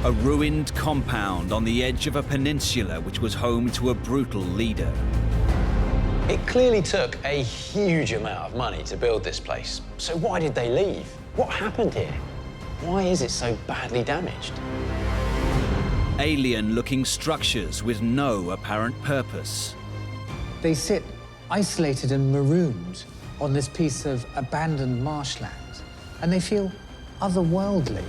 A ruined compound on the edge of a peninsula which was home to a brutal leader. It clearly took a huge amount of money to build this place. So why did they leave? What happened here? Why is it so badly damaged? Alien-looking structures with no apparent purpose. They sit isolated and marooned on this piece of abandoned marshland, and they feel otherworldly.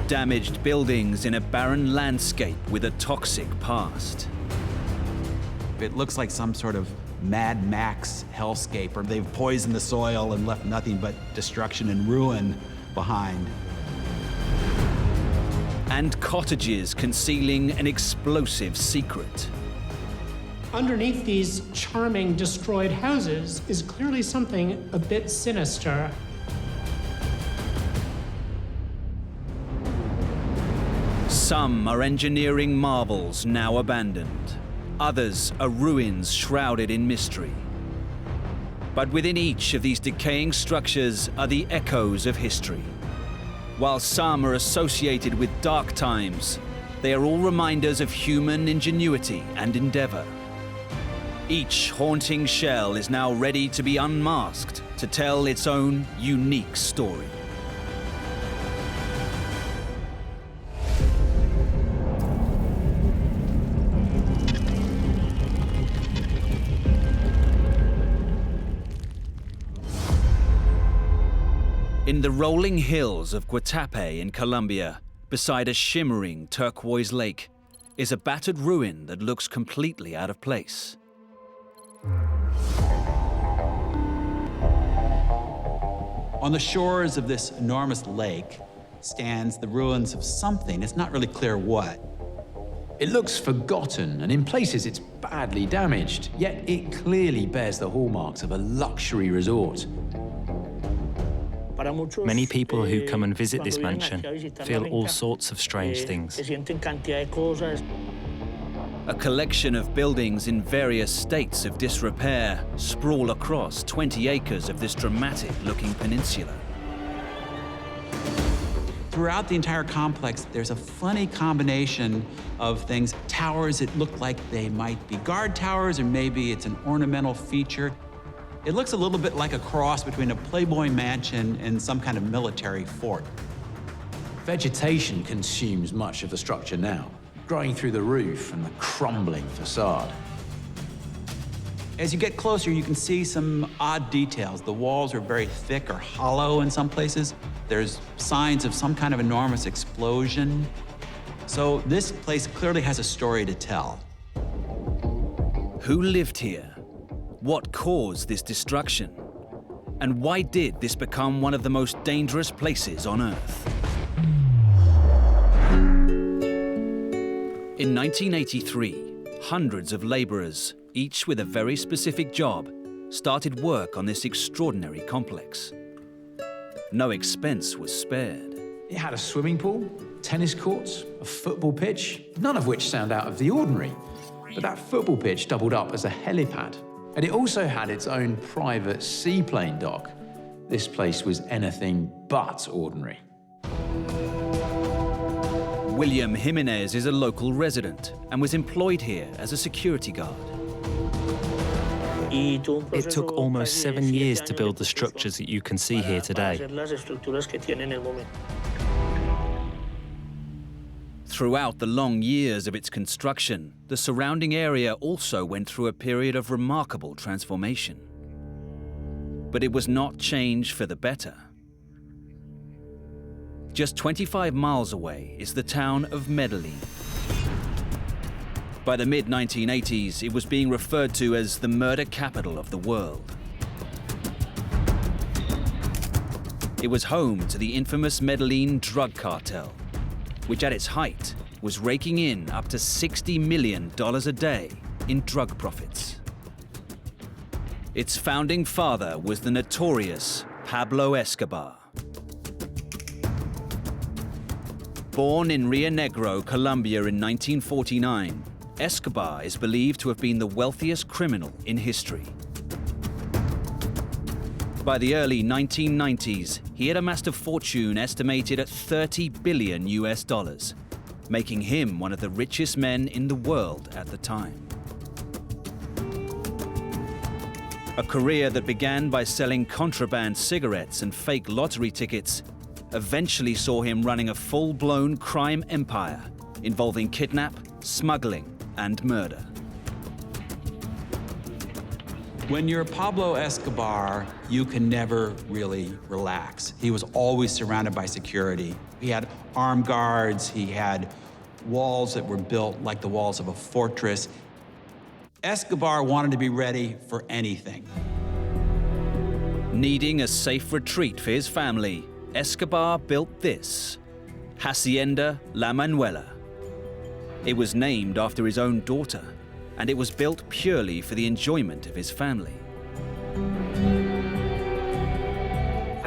Damaged buildings in a barren landscape with a toxic past. It looks like some sort of Mad Max hellscape, or they've poisoned the soil and left nothing but destruction and ruin behind. And cottages concealing an explosive secret. Underneath these charming destroyed houses is clearly something a bit sinister. Some are engineering marvels now abandoned. Others are ruins shrouded in mystery. But within each of these decaying structures are the echoes of history. While some are associated with dark times, they are all reminders of human ingenuity and endeavor. Each haunting shell is now ready to be unmasked to tell its own unique story. In the rolling hills of Guatape in Colombia, beside a shimmering turquoise lake, is a battered ruin that looks completely out of place. On the shores of this enormous lake stands the ruins of something. It's not really clear what. It looks forgotten, and in places it's badly damaged, yet it clearly bears the hallmarks of a luxury resort. Many people who come and visit this mansion feel all sorts of strange things. A collection of buildings in various states of disrepair sprawl across 20 acres of this dramatic-looking peninsula. Throughout the entire complex, there's a funny combination of things. Towers that look like they might be guard towers, or maybe it's an ornamental feature. It looks a little bit like a cross between a Playboy mansion and some kind of military fort. Vegetation consumes much of the structure now, growing through the roof and the crumbling facade. As you get closer, you can see some odd details. The walls are very thick or hollow in some places. There's signs of some kind of enormous explosion. So this place clearly has a story to tell. Who lived here? What caused this destruction? And why did this become one of the most dangerous places on Earth? In 1983, hundreds of laborers, each with a very specific job, started work on this extraordinary complex. No expense was spared. It had a swimming pool, tennis courts, a football pitch, none of which sound out of the ordinary. But that football pitch doubled up as a helipad. And it also had its own private seaplane dock. This place was anything but ordinary. William Jimenez is a local resident and was employed here as a security guard. It took almost 7 years to build the structures that you can see here today. Throughout the long years of its construction, the surrounding area also went through a period of remarkable transformation. But it was not change for the better. Just 25 miles away is the town of Medellin. By the mid-1980s, it was being referred to as the murder capital of the world. It was home to the infamous Medellin drug cartel, which at its height was raking in up to $60 million a day in drug profits. Its founding father was the notorious Pablo Escobar. Born in Rio Negro, Colombia in 1949, Escobar is believed to have been the wealthiest criminal in history. By the early 1990s, he had amassed a fortune estimated at $30 billion US, making him one of the richest men in the world at the time. A career that began by selling contraband cigarettes and fake lottery tickets eventually saw him running a full-blown crime empire involving kidnap, smuggling, and murder. When you're Pablo Escobar, you can never really relax. He was always surrounded by security. He had armed guards, he had walls that were built like the walls of a fortress. Escobar wanted to be ready for anything. Needing a safe retreat for his family, Escobar built this, Hacienda La Manuela. It was named after his own daughter, and it was built purely for the enjoyment of his family.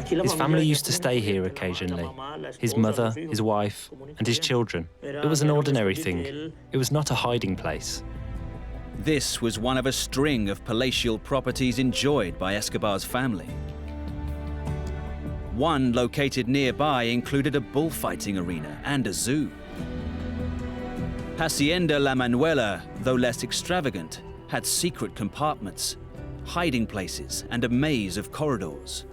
His family used to stay here occasionally. His mother, his wife, and his children. It was an ordinary thing. It was not a hiding place. This was one of a string of palatial properties enjoyed by Escobar's family. One located nearby included a bullfighting arena and a zoo. Hacienda La Manuela, though less extravagant, had secret compartments, hiding places, and a maze of corridors.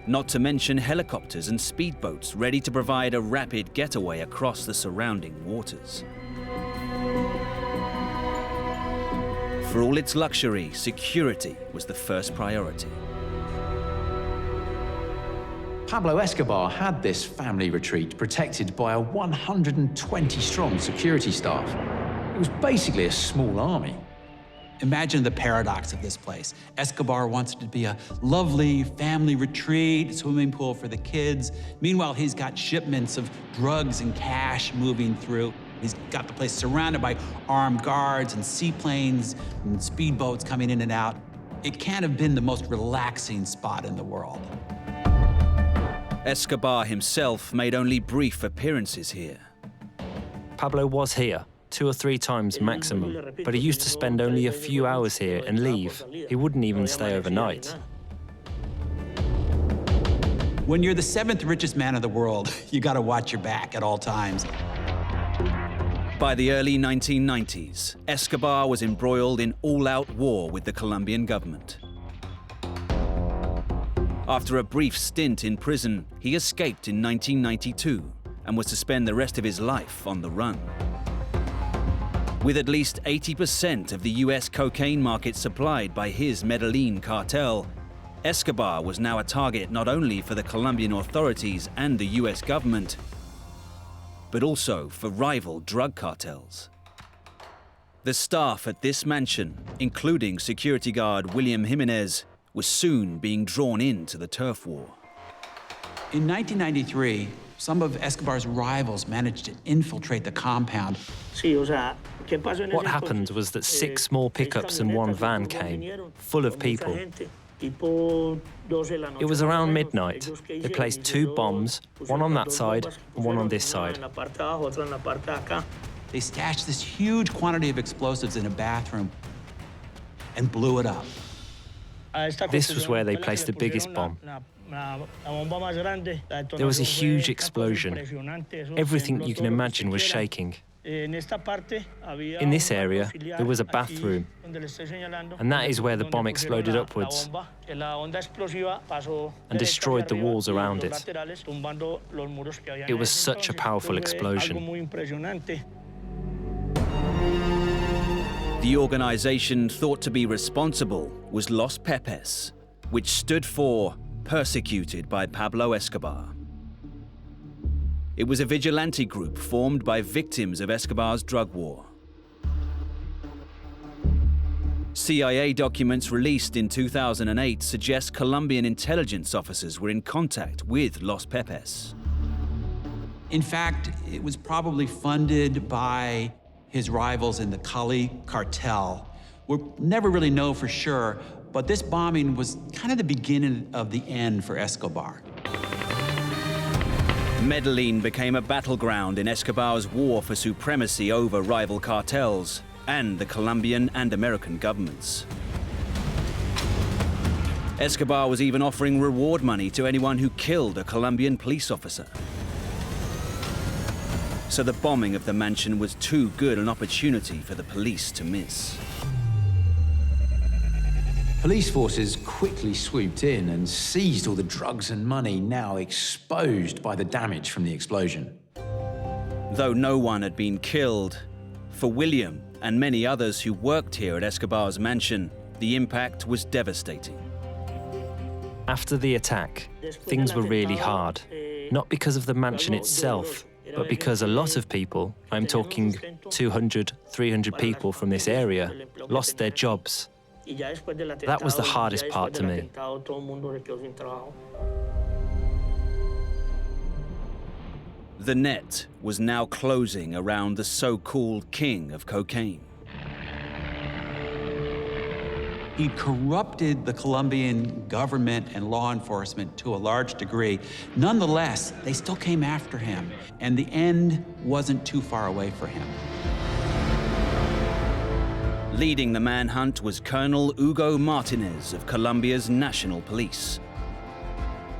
Not to mention helicopters and speedboats ready to provide a rapid getaway across the surrounding waters. For all its luxury, security was the first priority. Pablo Escobar had this family retreat protected by a 120-strong security staff. It was basically a small army. Imagine the paradox of this place. Escobar wants it to be a lovely family retreat, swimming pool for the kids. Meanwhile, he's got shipments of drugs and cash moving through. He's got the place surrounded by armed guards and seaplanes and speedboats coming in and out. It can't have been the most relaxing spot in the world. Escobar himself made only brief appearances here. Pablo was here 2 or 3 times maximum, but he used to spend only a few hours here and leave. He wouldn't even stay overnight. When you're the 7th richest man in the world, you gotta watch your back at all times. By the early 1990s, Escobar was embroiled in all-out war with the Colombian government. After a brief stint in prison, he escaped in 1992 and was to spend the rest of his life on the run. With at least 80% of the US cocaine market supplied by his Medellin cartel, Escobar was now a target not only for the Colombian authorities and the US government, but also for rival drug cartels. The staff at this mansion, including security guard William Jimenez, was soon being drawn into the turf war. In 1993, some of Escobar's rivals managed to infiltrate the compound. What happened was that 6 small pickups and 1 van came, full of people. It was around midnight. They placed 2 bombs, one on that side and one on this side. They stashed this huge quantity of explosives in a bathroom and blew it up. This was where they placed the biggest bomb. There was a huge explosion. Everything you can imagine was shaking. In this area, there was a bathroom, and that is where the bomb exploded upwards and destroyed the walls around it. It was such a powerful explosion. The organization thought to be responsible was Los Pepes, which stood for Persecuted by Pablo Escobar. It was a vigilante group formed by victims of Escobar's drug war. CIA documents released in 2008 suggest Colombian intelligence officers were in contact with Los Pepes. In fact, it was probably funded by his rivals in the Cali cartel. We'll never really know for sure, but this bombing was kind of the beginning of the end for Escobar. Medellin became a battleground in Escobar's war for supremacy over rival cartels and the Colombian and American governments. Escobar was even offering reward money to anyone who killed a Colombian police officer. So the bombing of the mansion was too good an opportunity for the police to miss. Police forces quickly swooped in and seized all the drugs and money now exposed by the damage from the explosion. Though no one had been killed, for William and many others who worked here at Escobar's mansion, the impact was devastating. After the attack, things were really hard, not because of the mansion itself, but because a lot of people, I'm talking 200, 300 people from this area, lost their jobs. That was the hardest part to me. The net was now closing around the so-called king of cocaine. He corrupted the Colombian government and law enforcement to a large degree. Nonetheless, they still came after him, and the end wasn't too far away for him. Leading the manhunt was Colonel Hugo Martinez of Colombia's National Police.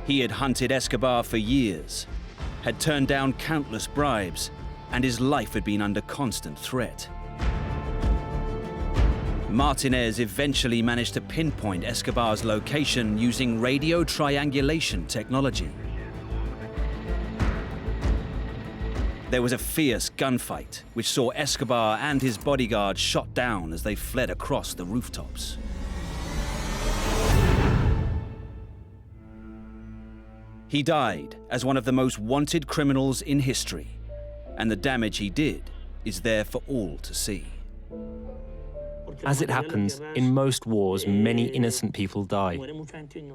He had hunted Escobar for years, had turned down countless bribes, and his life had been under constant threat. Martinez eventually managed to pinpoint Escobar's location using radio triangulation technology. There was a fierce gunfight, which saw Escobar and his bodyguard shot down as they fled across the rooftops. He died as one of the most wanted criminals in history, and the damage he did is there for all to see. As it happens, in most wars, many innocent people die.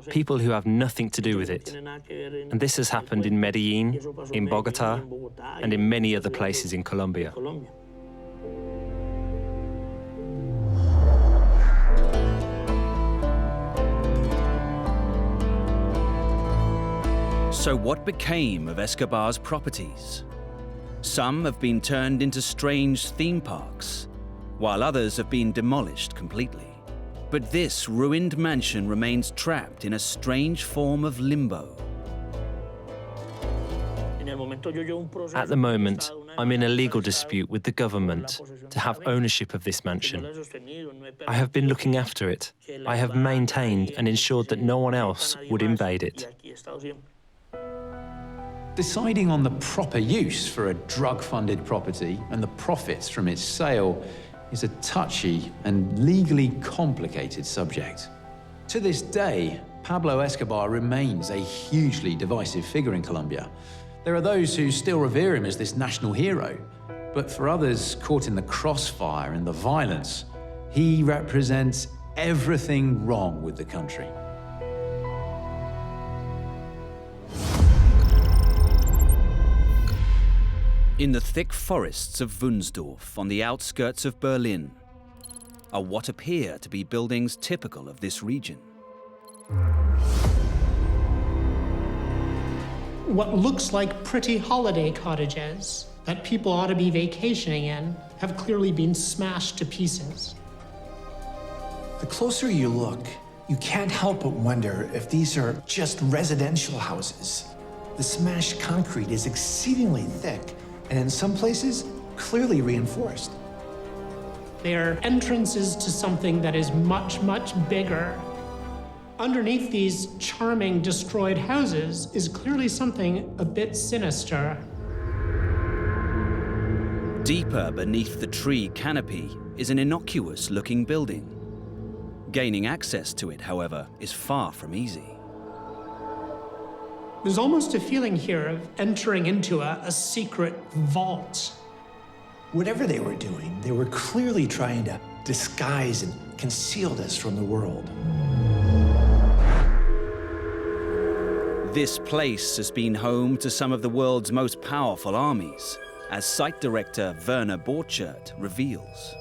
People who have nothing to do with it. And this has happened in Medellin, in Bogota, and in many other places in Colombia. So what became of Escobar's properties? Some have been turned into strange theme parks, while others have been demolished completely. But this ruined mansion remains trapped in a strange form of limbo. At the moment, I'm in a legal dispute with the government to have ownership of this mansion. I have been looking after it. I have maintained and ensured that no one else would invade it. Deciding on the proper use for a drug-funded property and the profits from its sale is a touchy and legally complicated subject. To this day, Pablo Escobar remains a hugely divisive figure in Colombia. There are those who still revere him as this national hero, but for others caught in the crossfire and the violence, he represents everything wrong with the country. In the thick forests of Wunsdorf on the outskirts of Berlin are what appear to be buildings typical of this region. What looks like pretty holiday cottages that people ought to be vacationing in have clearly been smashed to pieces. The closer you look, you can't help but wonder if these are just residential houses. The smashed concrete is exceedingly thick, and in some places, clearly reinforced. They are entrances to something that is much, much bigger. Underneath these charming destroyed houses is clearly something a bit sinister. Deeper beneath the tree canopy is an innocuous-looking building. Gaining access to it, however, is far from easy. There's almost a feeling here of entering into a secret vault. Whatever they were doing, they were clearly trying to disguise and conceal this from the world. This place has been home to some of the world's most powerful armies, as site director Werner Borchert reveals.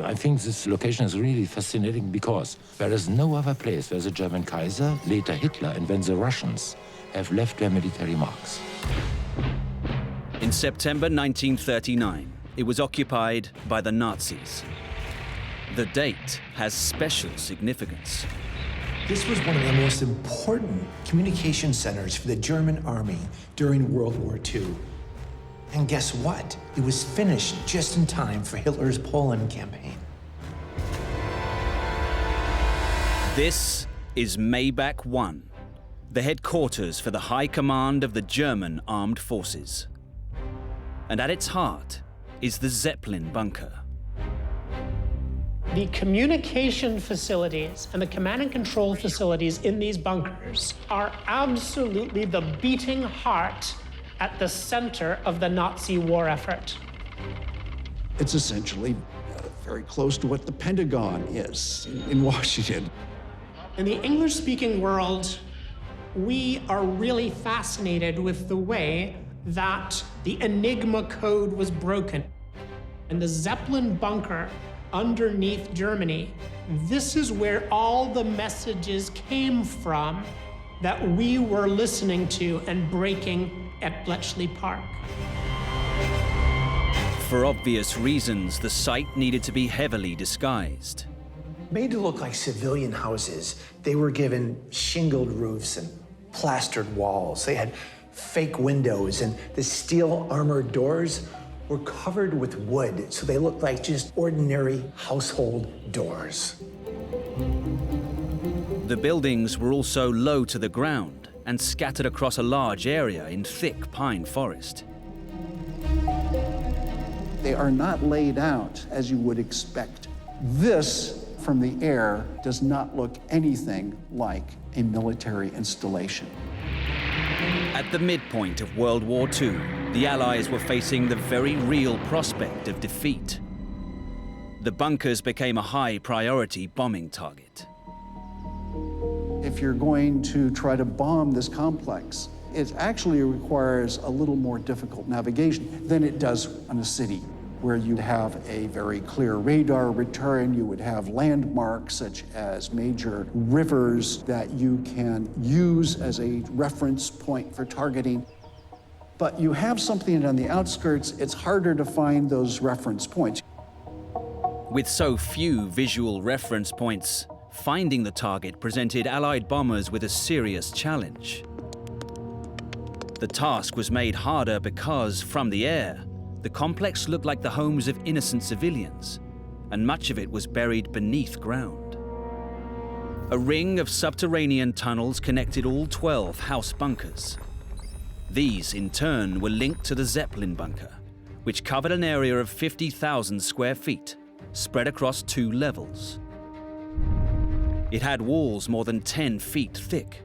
I think this location is really fascinating because there is no other place where the German Kaiser, later Hitler, and then the Russians have left their military marks. In September 1939, it was occupied by the Nazis. The date has special significance. This was one of the most important communication centers for the German army during World War II. And guess what? It was finished just in time for Hitler's Poland campaign. This is Maybach 1, the headquarters for the High Command of the German Armed Forces. And at its heart is the Zeppelin bunker. The communication facilities and the command and control facilities in these bunkers are absolutely the beating heart at the center of the Nazi war effort. It's essentially very close to what the Pentagon is in Washington. In the English-speaking world, we are really fascinated with the way that the Enigma code was broken. In the Zeppelin bunker underneath Germany, this is where all the messages came from that we were listening to and breaking at Bletchley Park. For obvious reasons, the site needed to be heavily disguised. Made to look like civilian houses, they were given shingled roofs and plastered walls. They had fake windows, and the steel armored doors were covered with wood, so they looked like just ordinary household doors. The buildings were also low to the ground and scattered across a large area in thick pine forest. They are not laid out as you would expect. This, from the air, does not look anything like a military installation. At the midpoint of World War II, the Allies were facing the very real prospect of defeat. The bunkers became a high-priority bombing target. If you're going to try to bomb this complex, it actually requires a little more difficult navigation than it does on a city, where you'd have a very clear radar return, you would have landmarks such as major rivers that you can use as a reference point for targeting. But you have something on the outskirts, it's harder to find those reference points. With so few visual reference points, finding the target presented Allied bombers with a serious challenge. The task was made harder because, from the air, the complex looked like the homes of innocent civilians, and much of it was buried beneath ground. A ring of subterranean tunnels connected all 12 house bunkers. These, in turn, were linked to the Zeppelin bunker, which covered an area of 50,000 square feet, spread across 2 levels. It had walls more than 10 feet thick,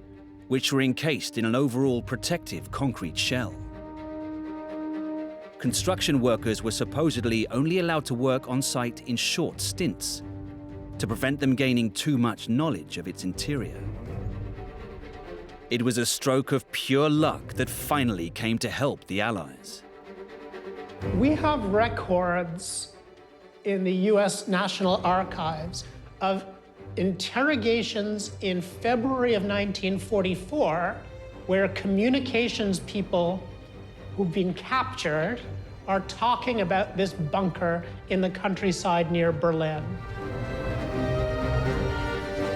which were encased in an overall protective concrete shell. Construction workers were supposedly only allowed to work on site in short stints to prevent them gaining too much knowledge of its interior. It was a stroke of pure luck that finally came to help the Allies. We have records in the US National Archives of interrogations in February of 1944 where communications people who've been captured are talking about this bunker in the countryside near Berlin.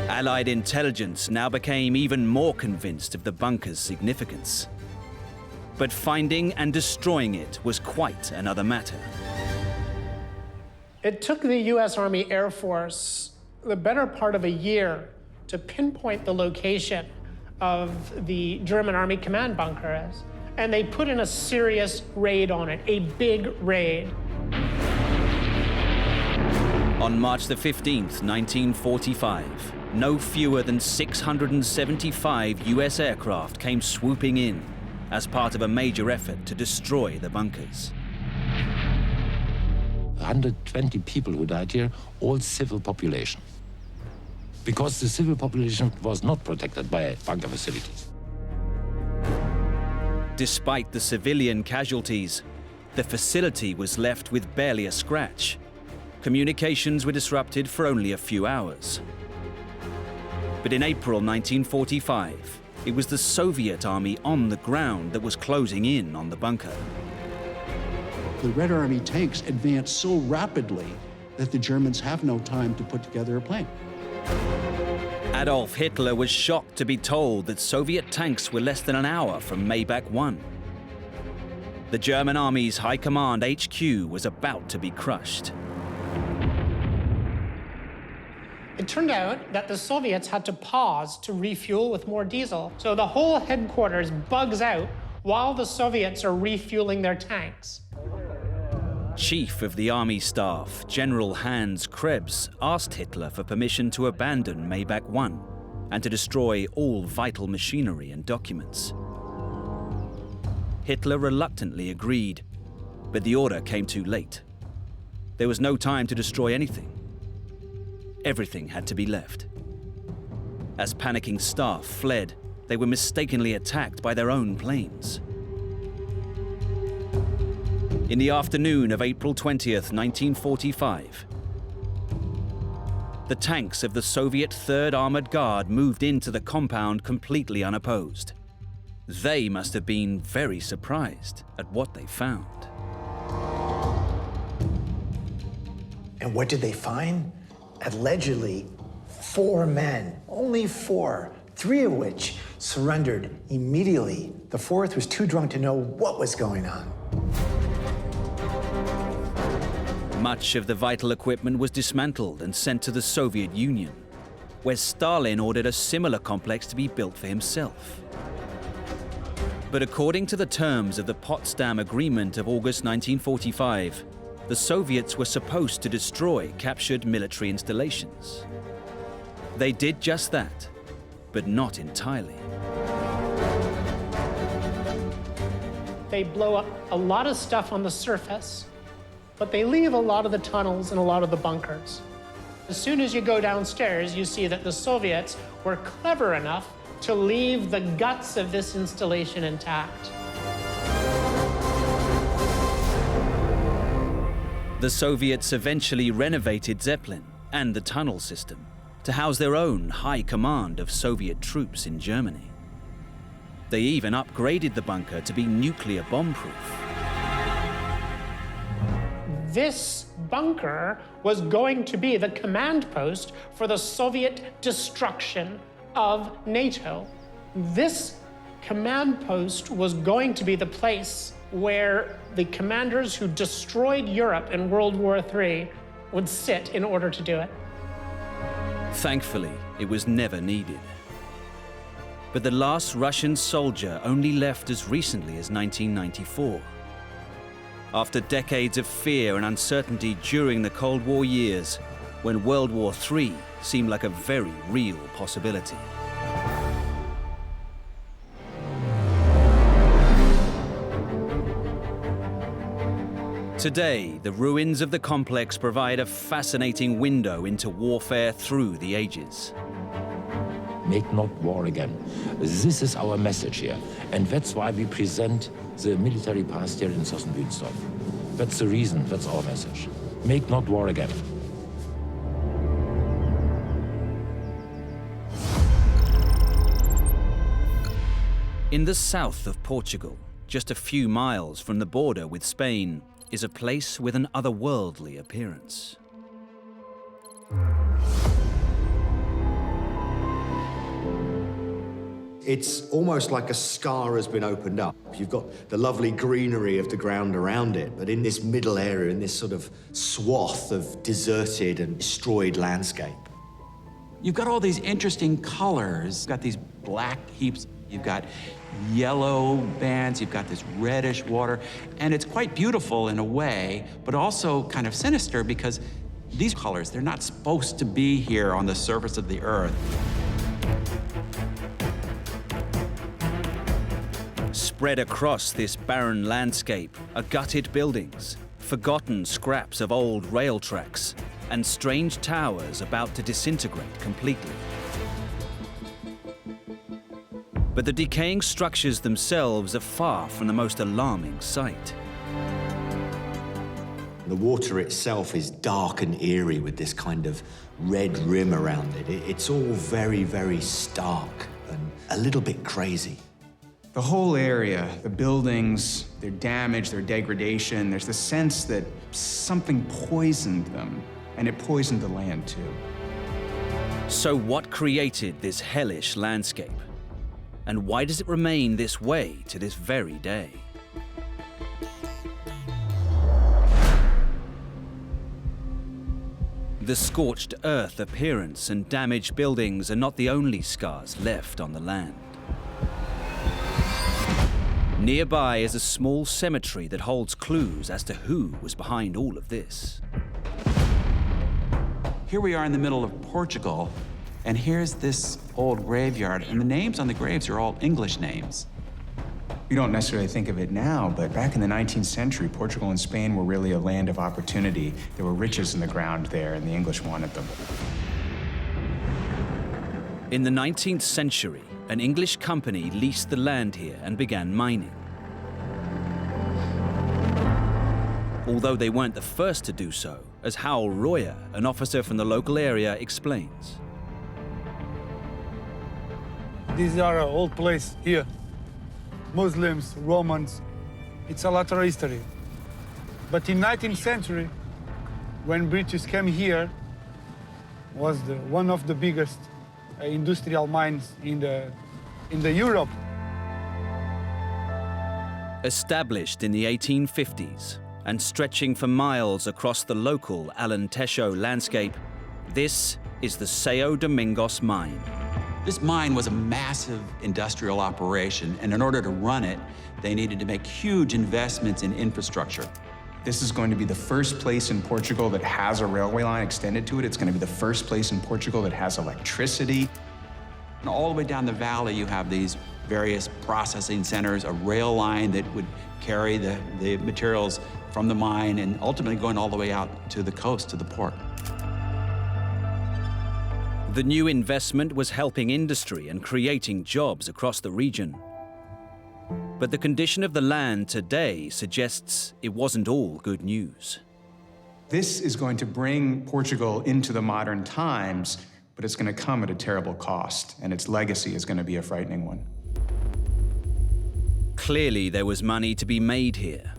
Allied intelligence now became even more convinced of the bunker's significance. But finding and destroying it was quite another matter. It took the US Army Air Force the better part of a year to pinpoint the location of the German Army command bunkers. And they put in a serious raid on it, a big raid. On March the 15th, 1945, no fewer than 675 US aircraft came swooping in as part of a major effort to destroy the bunkers. 120 people who died here, all civil population. Because the civil population was not protected by bunker facilities. Despite the civilian casualties, the facility was left with barely a scratch. Communications were disrupted for only a few hours. But in April 1945, it was the Soviet army on the ground that was closing in on the bunker. The Red Army tanks advance so rapidly that the Germans have no time to put together a plan. Adolf Hitler was shocked to be told that Soviet tanks were less than an hour from Maybach 1. The German army's High Command HQ was about to be crushed. It turned out that the Soviets had to pause to refuel with more diesel. So the whole headquarters bugs out while the Soviets are refueling their tanks. Chief of the Army Staff, General Hans Krebs, asked Hitler for permission to abandon Maybach 1 and to destroy all vital machinery and documents. Hitler reluctantly agreed, but the order came too late. There was no time to destroy anything. Everything had to be left. As panicking staff fled, they were mistakenly attacked by their own planes. In the afternoon of April 20th, 1945, the tanks of the Soviet 3rd Armored Guard moved into the compound completely unopposed. They must have been very surprised at what they found. And what did they find? Allegedly, 4 men, only 4, 3 of which surrendered immediately. The 4th was too drunk to know what was going on. Much of the vital equipment was dismantled and sent to the Soviet Union, where Stalin ordered a similar complex to be built for himself. But according to the terms of the Potsdam Agreement of August 1945, the Soviets were supposed to destroy captured military installations. They did just that, but not entirely. They blow up a lot of stuff on the surface, but they leave a lot of the tunnels and a lot of the bunkers. As soon as you go downstairs, you see that the Soviets were clever enough to leave the guts of this installation intact. The Soviets eventually renovated Zeppelin and the tunnel system to house their own high command of Soviet troops in Germany. They even upgraded the bunker to be nuclear bomb-proof. This bunker was going to be the command post for the Soviet destruction of NATO. This command post was going to be the place where the commanders who destroyed Europe in World War III would sit in order to do it. Thankfully, it was never needed. But the last Russian soldier only left as recently as 1994. After decades of fear and uncertainty during the Cold War years, when World War III seemed like a very real possibility. Today, the ruins of the complex provide a fascinating window into warfare through the ages. Make not war again. This is our message here. And that's why we present the military past here in Sossenbühnsdorf. That's the reason, that's our message. Make not war again. In the south of Portugal, just a few miles from the border with Spain, is a place with an otherworldly appearance. It's almost like a scar has been opened up. You've got the lovely greenery of the ground around it, but in this middle area, in this sort of swath of deserted and destroyed landscape. You've got all these interesting colors. You've got these black heaps. You've got yellow bands. You've got this reddish water. And it's quite beautiful in a way, but also kind of sinister because these colors, they're not supposed to be here on the surface of the earth. Spread across this barren landscape are gutted buildings, forgotten scraps of old rail tracks, and strange towers about to disintegrate completely. But the decaying structures themselves are far from the most alarming sight. The water itself is dark and eerie with this kind of red rim around it. It's all very, very stark and a little bit crazy. The whole area, the buildings, their damage, their degradation, there's the sense that something poisoned them, and it poisoned the land too. So what created this hellish landscape? And why does it remain this way to this very day? The scorched earth appearance and damaged buildings are not the only scars left on the land. Nearby is a small cemetery that holds clues as to who was behind all of this. Here we are in the middle of Portugal, and here's this old graveyard, and the names on the graves are all English names. We don't necessarily think of it now, but back in the 19th century, Portugal and Spain were really a land of opportunity. There were riches in the ground there, and the English wanted them. In the 19th century, an English company leased the land here and began mining. Although they weren't the first to do so, as Howell Royer, an officer from the local area, explains. These are an old place here. Muslims, Romans, it's a lot of history. But in 19th century, when British came here, was one of the biggest industrial mines in the Europe. Established in the 1850s and stretching for miles across the local Alentejo landscape, this is the São Domingos mine. This mine was a massive industrial operation, and in order to run it, they needed to make huge investments in infrastructure. This is going to be the first place in Portugal that has a railway line extended to it. It's going to be the first place in Portugal that has electricity. And all the way down the valley, you have these various processing centers, a rail line that would carry the materials from the mine and ultimately going all the way out to the coast, to the port. The new investment was helping industry and creating jobs across the region. But the condition of the land today suggests it wasn't all good news. This is going to bring Portugal into the modern times, but it's going to come at a terrible cost, and its legacy is going to be a frightening one. Clearly, there was money to be made here.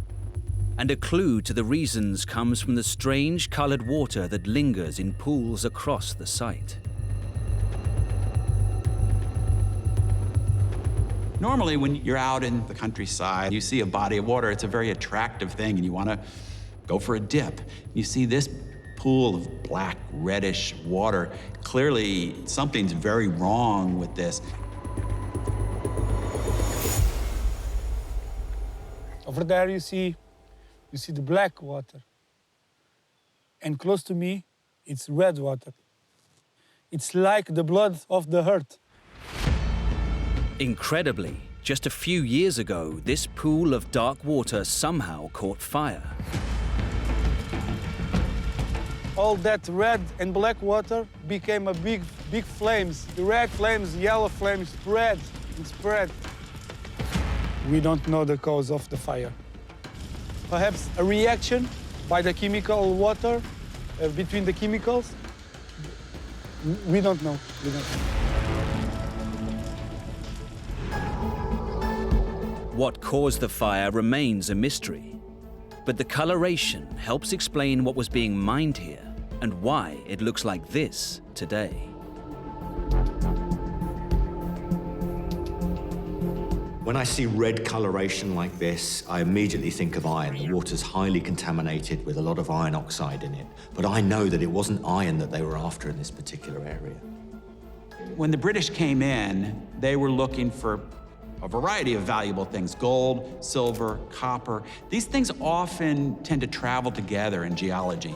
And a clue to the reasons comes from the strange colored water that lingers in pools across the site. Normally, when you're out in the countryside, you see a body of water, it's a very attractive thing, and you want to go for a dip. You see this pool of black, reddish water. Clearly, something's very wrong with this. Over there you see the black water. And close to me, it's red water. It's like the blood of the earth. Incredibly, just a few years ago, this pool of dark water somehow caught fire. All that red and black water became a big flames. The red flames, yellow flames spread and spread. We don't know the cause of the fire. Perhaps a reaction by the chemical water, between the chemicals. We don't know. We don't know. What caused the fire remains a mystery, but the coloration helps explain what was being mined here and why it looks like this today. When I see red coloration like this, I immediately think of iron. The water's highly contaminated with a lot of iron oxide in it. But I know that it wasn't iron that they were after in this particular area. When the British came in, they were looking for a variety of valuable things: gold, silver, copper. These things often tend to travel together in geology.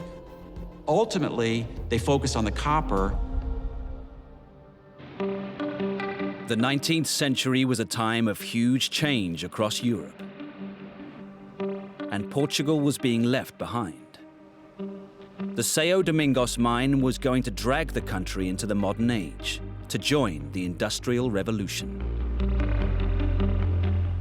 Ultimately, they focused on the copper. The 19th century was a time of huge change across Europe, and Portugal was being left behind. The São Domingos mine was going to drag the country into the modern age to join the Industrial Revolution.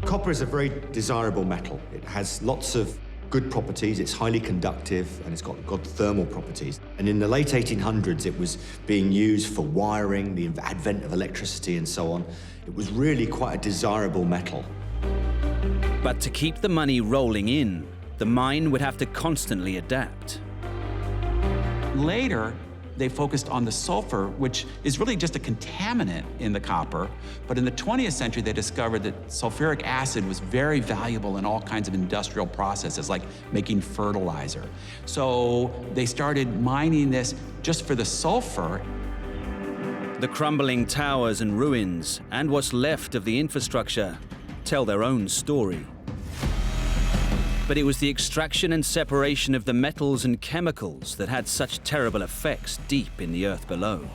Copper is a very desirable metal. It has lots of good properties, it's highly conductive, and it's got thermal properties. And in the late 1800s, it was being used for wiring, the advent of electricity and so on. It was really quite a desirable metal. But to keep the money rolling in, the mine would have to constantly adapt. Later, They focused on the sulfur, which is really just a contaminant in the copper. But in the 20th century, they discovered that sulfuric acid was very valuable in all kinds of industrial processes, like making fertilizer. So they started mining this just for the sulfur. The crumbling towers and ruins, and what's left of the infrastructure, tell their own story. But it was the extraction and separation of the metals and chemicals that had such terrible effects deep in the earth below.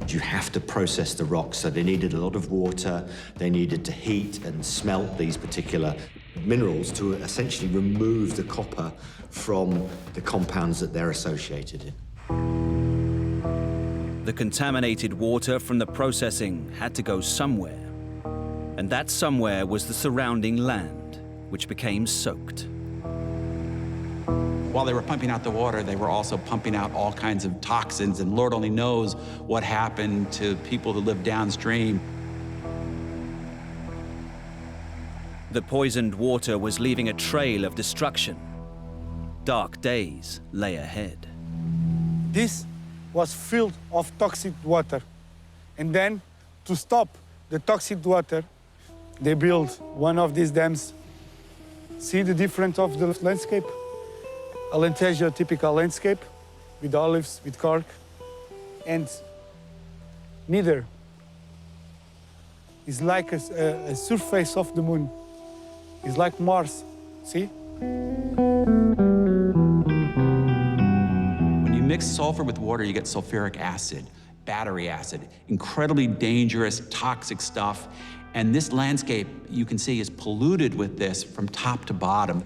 You have to process the rocks, so they needed a lot of water. They needed to heat and smelt these particular minerals to essentially remove the copper from the compounds that they're associated in. The contaminated water from the processing had to go somewhere. And that somewhere was the surrounding land, which became soaked. While they were pumping out the water, they were also pumping out all kinds of toxins, and Lord only knows what happened to people who lived downstream. The poisoned water was leaving a trail of destruction. Dark days lay ahead. This was filled of toxic water. And then, to stop the toxic water, they built one of these dams. See the difference of the landscape? Alentejo, typical landscape, with olives, with cork, and neither is like a surface of the moon. It's like Mars, see? When you mix sulfur with water, you get sulfuric acid, battery acid, incredibly dangerous, toxic stuff. And this landscape, you can see, is polluted with this from top to bottom.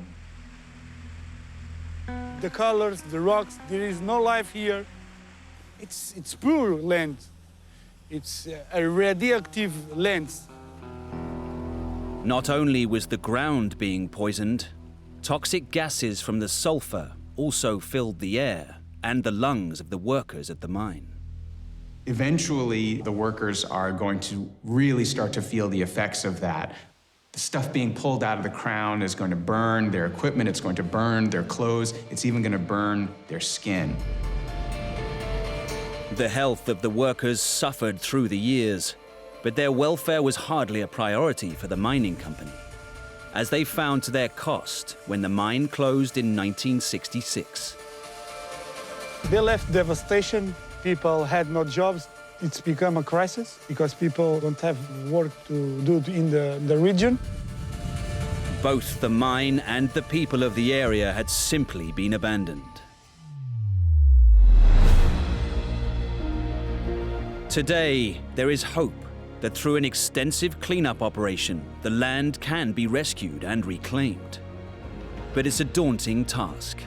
The colors, the rocks, there is no life here. It's pure land. It's a radioactive land. Not only was the ground being poisoned, toxic gases from the sulfur also filled the air and the lungs of the workers at the mine. Eventually, the workers are going to really start to feel the effects of that. The stuff being pulled out of the crown is going to burn their equipment, it's going to burn their clothes, it's even going to burn their skin. The health of the workers suffered through the years, but their welfare was hardly a priority for the mining company, as they found to their cost when the mine closed in 1966. They left devastation. People had no jobs. It's become a crisis because people don't have work to do in the region. Both the mine and the people of the area had simply been abandoned. Today, there is hope that through an extensive cleanup operation, the land can be rescued and reclaimed. But it's a daunting task.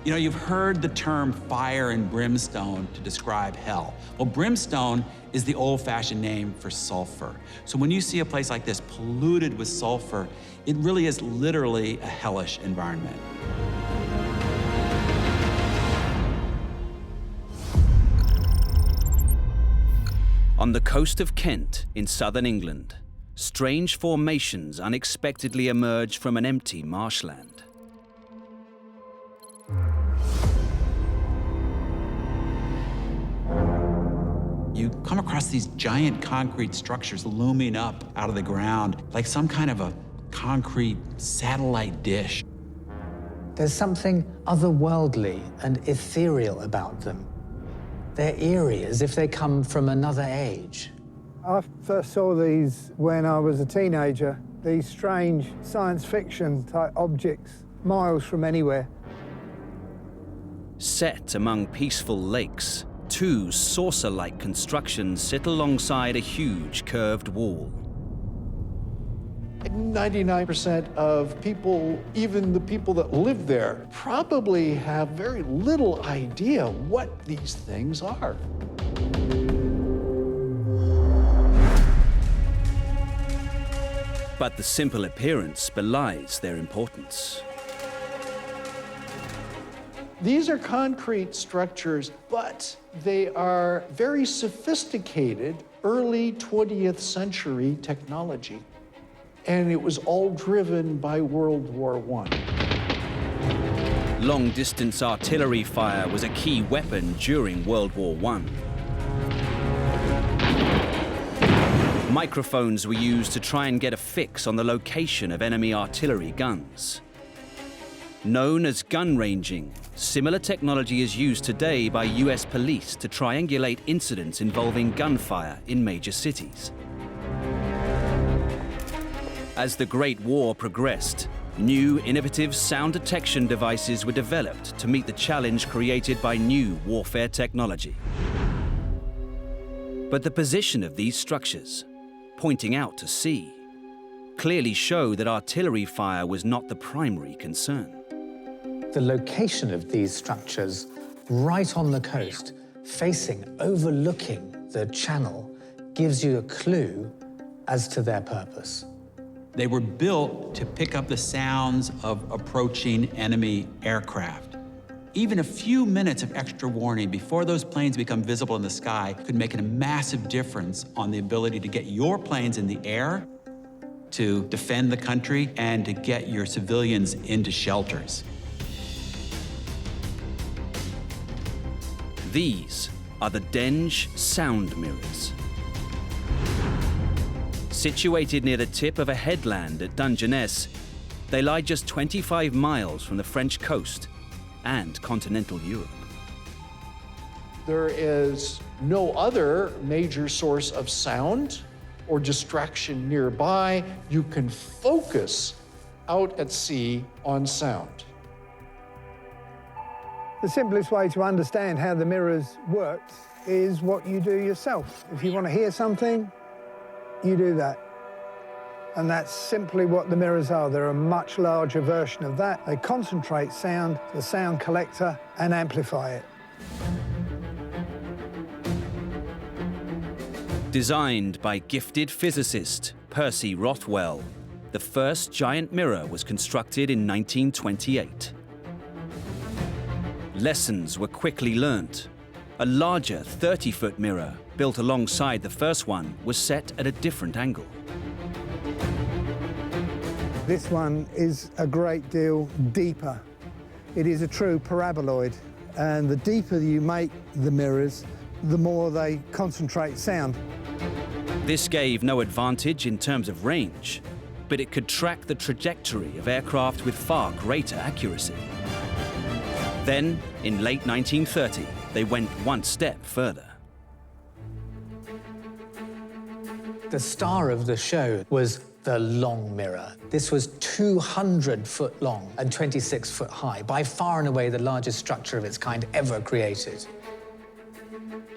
You know, you've heard the term fire and brimstone to describe hell. Well, brimstone is the old-fashioned name for sulfur. So when you see a place like this polluted with sulfur, it really is literally a hellish environment. On the coast of Kent in southern England, strange formations unexpectedly emerge from an empty marshland. You come across these giant concrete structures looming up out of the ground, like some kind of a concrete satellite dish. There's something otherworldly and ethereal about them. They're eerie, as if they come from another age. I first saw these when I was a teenager, these strange science fiction type objects, miles from anywhere. Set among peaceful lakes, two saucer-like constructions sit alongside a huge curved wall. 99% of people, even the people that live there, probably have very little idea what these things are. But the simple appearance belies their importance. These are concrete structures, but they are very sophisticated early 20th century technology. And it was all driven by World War I. Long-distance artillery fire was a key weapon during World War I. Microphones were used to try and get a fix on the location of enemy artillery guns. Known as gun ranging, similar technology is used today by US police to triangulate incidents involving gunfire in major cities. As the Great War progressed, new innovative sound detection devices were developed to meet the challenge created by new warfare technology. But the position of these structures, pointing out to sea, clearly show that artillery fire was not the primary concern. The location of these structures, right on the coast, overlooking the channel, gives you a clue as to their purpose. They were built to pick up the sounds of approaching enemy aircraft. Even a few minutes of extra warning before those planes become visible in the sky could make a massive difference on the ability to get your planes in the air, to defend the country, and to get your civilians into shelters. These are the Denge sound mirrors. Situated near the tip of a headland at Dungeness, they lie just 25 miles from the French coast and continental Europe. There is no other major source of sound or distraction nearby. You can focus out at sea on sound. The simplest way to understand how the mirrors work is what you do yourself. If you want to hear something, you do that. And that's simply what the mirrors are. They're a much larger version of that. They concentrate sound, the sound collector, and amplify it. Designed by gifted physicist Percy Rothwell, the first giant mirror was constructed in 1928. Lessons were quickly learnt. A larger 30-foot mirror built alongside the first one was set at a different angle. This one is a great deal deeper. It is a true paraboloid, and the deeper you make the mirrors, the more they concentrate sound. This gave no advantage in terms of range, but it could track the trajectory of aircraft with far greater accuracy. Then, in late 1930, they went one step further. The star of the show was the long mirror. This was 200 foot long and 26 foot high, by far and away the largest structure of its kind ever created.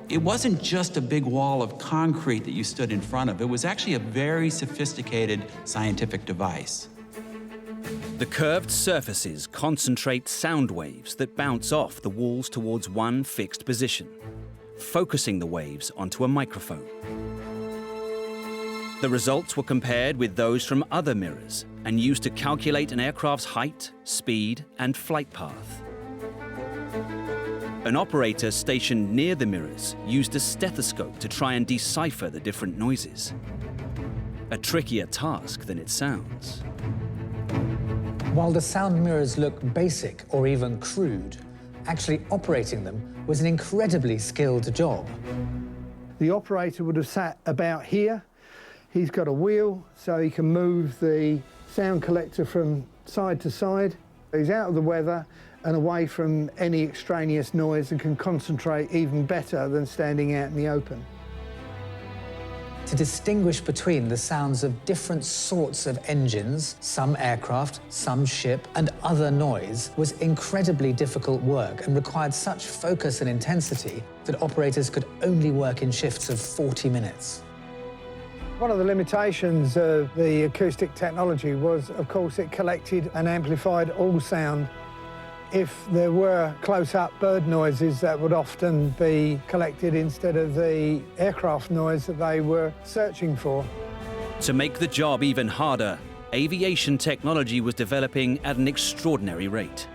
It wasn't just a big wall of concrete that you stood in front of. It was actually a very sophisticated scientific device. The curved surfaces concentrate sound waves that bounce off the walls towards one fixed position, focusing the waves onto a microphone. The results were compared with those from other mirrors and used to calculate an aircraft's height, speed, and flight path. An operator stationed near the mirrors used a stethoscope to try and decipher the different noises. A trickier task than it sounds. While the sound mirrors look basic or even crude, actually operating them was an incredibly skilled job. The operator would have sat about here. He's got a wheel, so he can move the sound collector from side to side. He's out of the weather and away from any extraneous noise and can concentrate even better than standing out in the open. To distinguish between the sounds of different sorts of engines, some aircraft, some ship, and other noise was incredibly difficult work and required such focus and intensity that operators could only work in shifts of 40 minutes. One of the limitations of the acoustic technology was, of course, it collected and amplified all sound. If there were close-up bird noises, that would often be collected instead of the aircraft noise that they were searching for. To make the job even harder, aviation technology was developing at an extraordinary rate.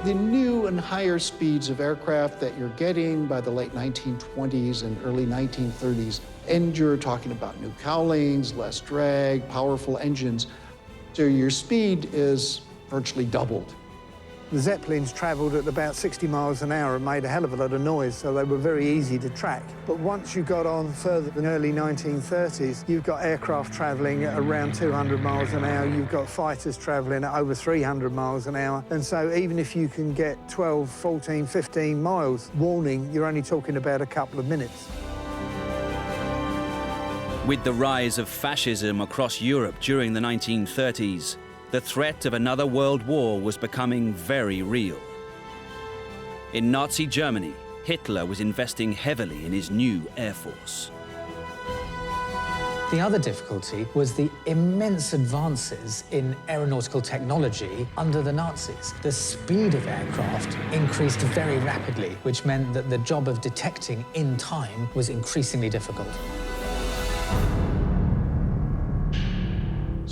The new and higher speeds of aircraft that you're getting by the late 1920s and early 1930s, and you're talking about new cowlings, less drag, powerful engines. So your speed is virtually doubled. The Zeppelins travelled at about 60 miles an hour and made a hell of a lot of noise, so they were very easy to track. But once you got on further than early 1930s, you've got aircraft travelling at around 200 miles an hour, you've got fighters travelling at over 300 miles an hour, and so even if you can get 12, 14, 15 miles warning, you're only talking about a couple of minutes. With the rise of fascism across Europe during the 1930s, the threat of another world war was becoming very real. In Nazi Germany, Hitler was investing heavily in his new air force. The other difficulty was the immense advances in aeronautical technology under the Nazis. The speed of aircraft increased very rapidly, which meant that the job of detecting in time was increasingly difficult.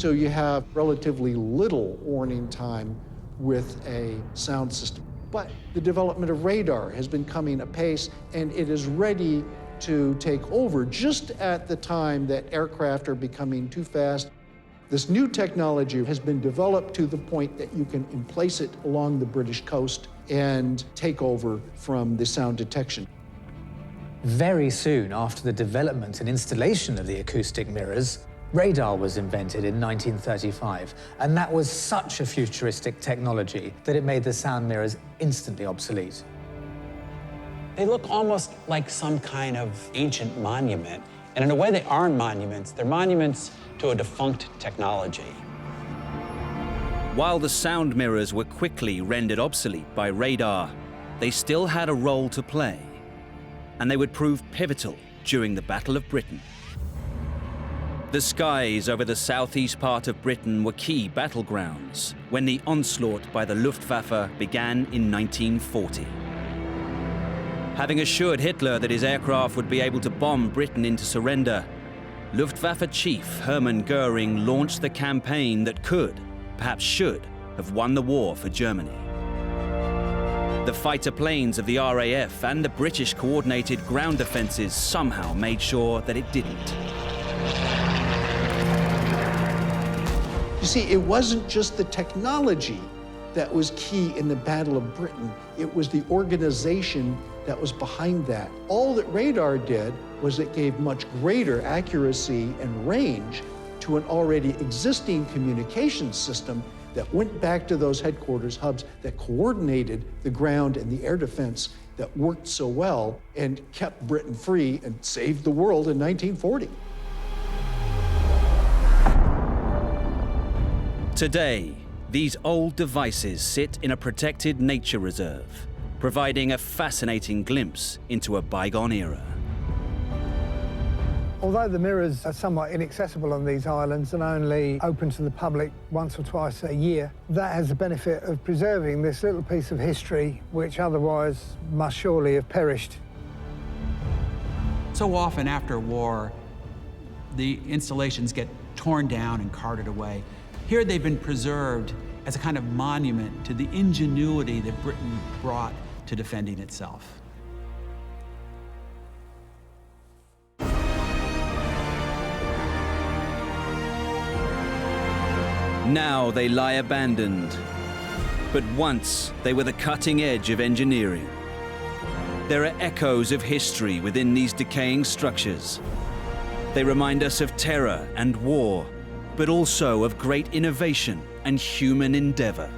So you have relatively little warning time with a sound system. But the development of radar has been coming apace, and it is ready to take over just at the time that aircraft are becoming too fast. This new technology has been developed to the point that you can emplace it along the British coast and take over from the sound detection. Very soon after the development and installation of the acoustic mirrors, radar was invented in 1935, and that was such a futuristic technology that it made the sound mirrors instantly obsolete. They look almost like some kind of ancient monument, and in a way they aren't monuments, they're monuments to a defunct technology. While the sound mirrors were quickly rendered obsolete by radar, they still had a role to play, and they would prove pivotal during the Battle of Britain. The skies over the southeast part of Britain were key battlegrounds when the onslaught by the Luftwaffe began in 1940. Having assured Hitler that his aircraft would be able to bomb Britain into surrender, Luftwaffe chief Hermann Goering launched the campaign that could, perhaps should, have won the war for Germany. The fighter planes of the RAF and the British coordinated ground defences somehow made sure that it didn't. You see, it wasn't just the technology that was key in the Battle of Britain. It was the organization that was behind that. All that radar did was it gave much greater accuracy and range to an already existing communications system that went back to those headquarters hubs that coordinated the ground and the air defense that worked so well and kept Britain free and saved the world in 1940. Today, these old devices sit in a protected nature reserve, providing a fascinating glimpse into a bygone era. Although the mirrors are somewhat inaccessible on these islands and only open to the public once or twice a year, that has the benefit of preserving this little piece of history which otherwise must surely have perished. So often after war, the installations get torn down and carted away. Here they've been preserved as a kind of monument to the ingenuity that Britain brought to defending itself. Now they lie abandoned, but once they were the cutting edge of engineering. There are echoes of history within these decaying structures. They remind us of terror and war, but also of great innovation and human endeavor.